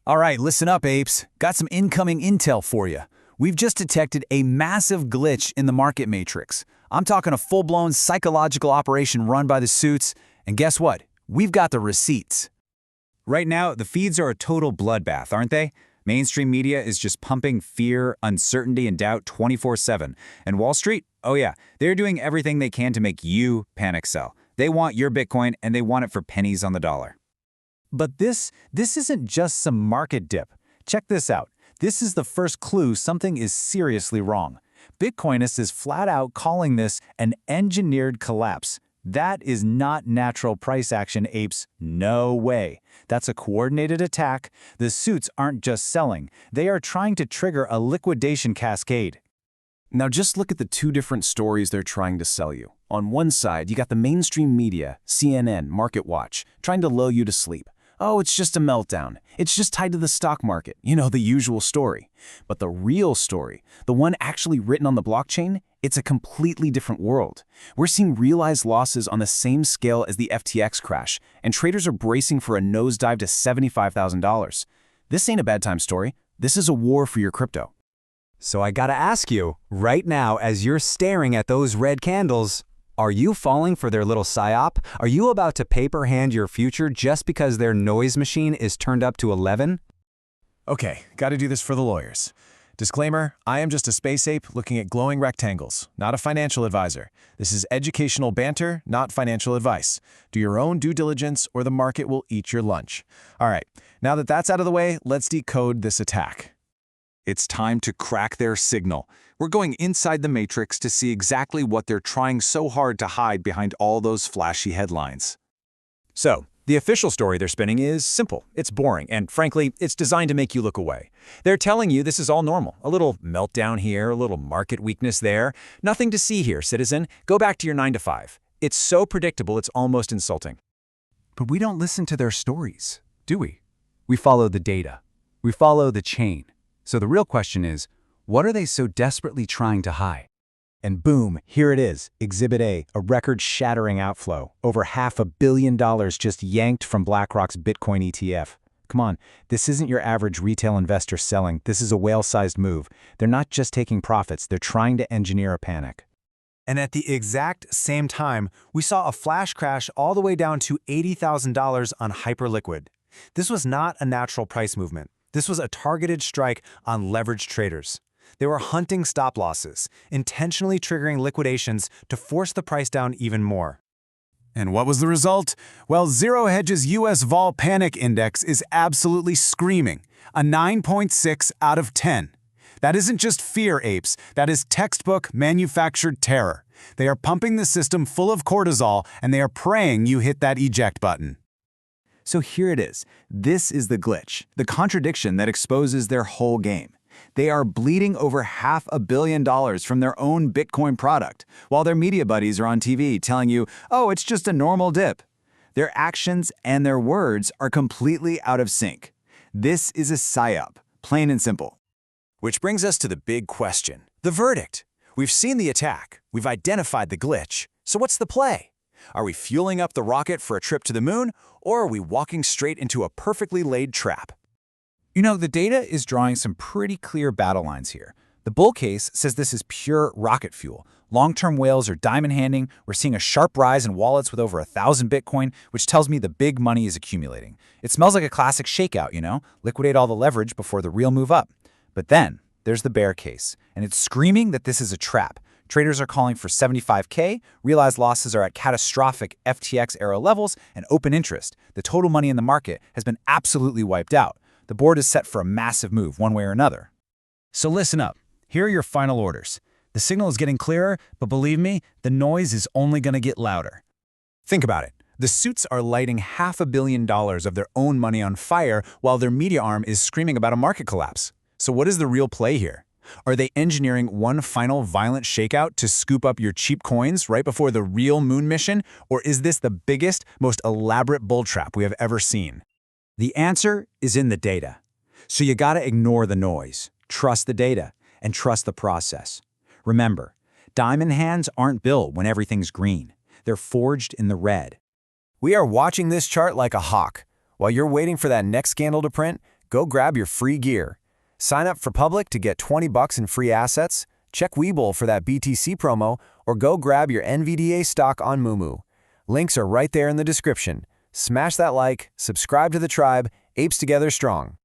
All right, listen up, apes. Got some incoming intel for you. We've just detected a massive glitch in the market matrix. I'm talking a full-blown psychological operation run by the suits, and guess what? We've got the receipts. Right now, the feeds are a total bloodbath, aren't they? Mainstream media is just pumping fear, uncertainty, and doubt 24/7. And Wall Street? Oh yeah, they're doing everything they can to make you panic sell. They want your Bitcoin, and they want it for pennies on the dollar. But this isn't just some market dip. Check this out. This is the first clue something is seriously wrong. Bitcoinist is flat out calling this an engineered collapse. That is not natural price action, apes. No way. That's a coordinated attack. The suits aren't just selling. They are trying to trigger a liquidation cascade. Now just look at the two different stories they're trying to sell you. On one side, you got the mainstream media, CNN, MarketWatch, trying to lull you to sleep. Oh, it's just a meltdown. It's just tied to the stock market. You know, the usual story. But the real story, the one actually written on the blockchain, it's a completely different world. We're seeing realized losses on the same scale as the FTX crash, and traders are bracing for a nosedive to $75,000. This ain't a bad time story. This is a war for your crypto. So I gotta ask you, right now as you're staring at those red candles, are you falling for their little psyop? Are you about to paper-hand your future just because their noise machine is turned up to 11? Okay, gotta do this for the lawyers. Disclaimer, I am just a space ape looking at glowing rectangles, not a financial advisor. This is educational banter, not financial advice. Do your own due diligence or the market will eat your lunch. All right, now that that's out of the way, let's decode this attack. It's time to crack their signal. We're going inside the matrix to see exactly what they're trying so hard to hide behind all those flashy headlines. So, the official story they're spinning is simple. It's boring, and frankly, it's designed to make you look away. They're telling you this is all normal. A little meltdown here, a little market weakness there. Nothing to see here, citizen. Go back to your 9 to 5. It's so predictable, it's almost insulting. But we don't listen to their stories, do we? We follow the data. We follow the chain. So the real question is, what are they so desperately trying to hide? And boom, here it is, Exhibit A, a record-shattering outflow. Over $500 million just yanked from BlackRock's Bitcoin ETF. Come on, this isn't your average retail investor selling. This is a whale-sized move. They're not just taking profits, they're trying to engineer a panic. And at the exact same time, we saw a flash crash all the way down to $80,000 on Hyperliquid. This was not a natural price movement. This was a targeted strike on leveraged traders. They were hunting stop losses, intentionally triggering liquidations to force the price down even more. And what was the result? Well, Zero Hedge's US Vol Panic Index is absolutely screaming, a 9.6 out of 10. That isn't just fear, apes. That is textbook manufactured terror. They are pumping the system full of cortisol, and they are praying you hit that eject button. So here it is. This is the glitch, the contradiction that exposes their whole game. They are bleeding over $500 million from their own Bitcoin product, while their media buddies are on TV telling you, oh, it's just a normal dip. Their actions and their words are completely out of sync. This is a psyop, plain and simple. Which brings us to the big question, the verdict. We've seen the attack, we've identified the glitch, so what's the play? Are we fueling up the rocket for a trip to the moon, or are we walking straight into a perfectly laid trap? You know, the data is drawing some pretty clear battle lines here. The bull case says this is pure rocket fuel. Long-term whales are diamond handing. We're seeing a sharp rise in wallets with over 1,000 Bitcoin, which tells me the big money is accumulating. It smells like a classic shakeout, you know? Liquidate all the leverage before the real move up. But then, there's the bear case, and it's screaming that this is a trap. Traders are calling for 75K, realized losses are at catastrophic FTX-era levels, and open interest. The total money in the market has been absolutely wiped out. The board is set for a massive move, one way or another. So listen up. Here are your final orders. The signal is getting clearer, but believe me, the noise is only going to get louder. Think about it. The suits are lighting $500 million of their own money on fire while their media arm is screaming about a market collapse. So what is the real play here? Are they engineering one final violent shakeout to scoop up your cheap coins right before the real moon mission? Or is this the biggest, most elaborate bull trap we have ever seen? The answer is in the data. So you gotta ignore the noise, trust the data, and trust the process. Remember, diamond hands aren't built when everything's green. They're forged in the red. We are watching this chart like a hawk. While you're waiting for that next scandal to print, Go grab your free gear. Sign up for Public to get $20 in free assets, check Webull for that BTC promo, or go grab your NVDA stock on Moomoo. Links are right there in the description. Smash that like, subscribe to the tribe, apes together strong.